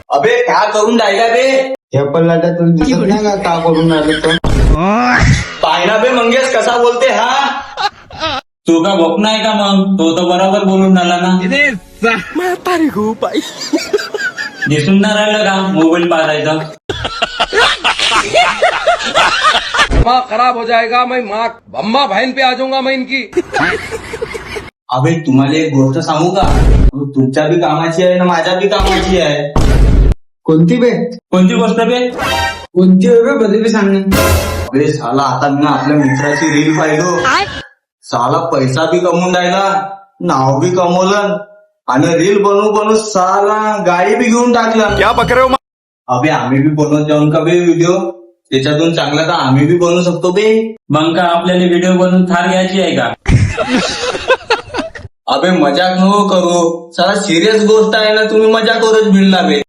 अबे क्या करून राहिला बे? हे पल्लाटा तुला दिसत नाही का करून राहिलं तर? पाहिला बे मंगेश कसा बोलते हा. तू का भोक नाही का मग? तो तर बरोबर बोलून राहिला ना. दिसून ना राहिलं का मोबाईल पाहायचा. दिमाग खराब हो जाएगा, मैं माँ अम्मा बहन पे आ जाऊंगा मैं इनकी. अबे तुम्हाला एक गोष्ट सांगू का? तुमच्या बी कामाची आहे ना माझ्या बी कामाची आहे. कोणती बे? कोणती गोष्ट बे? कोणती आहे बे? बदली बी सांग ना. अबे साला आता मी आपल्या मित्राची रील पाहिलो. साला पैसा बी कमवून राहिला, नाव बी कमवलं आणि रील बनवू बनवू साला गाडी बी घेऊन टाकला. अबे आम्ही बी बनवत जाऊन का बे व्हिडिओ? त्याच्यातून चांगला तर आम्ही बी बनवू शकतो बे. मग का आपल्याला व्हिडिओ बनवून थार घ्यायची आहे का? अबे मजाक नको करू, साला सिरियस गोष्ट आहे ना, तुम्ही मजा करूच भिडला बे.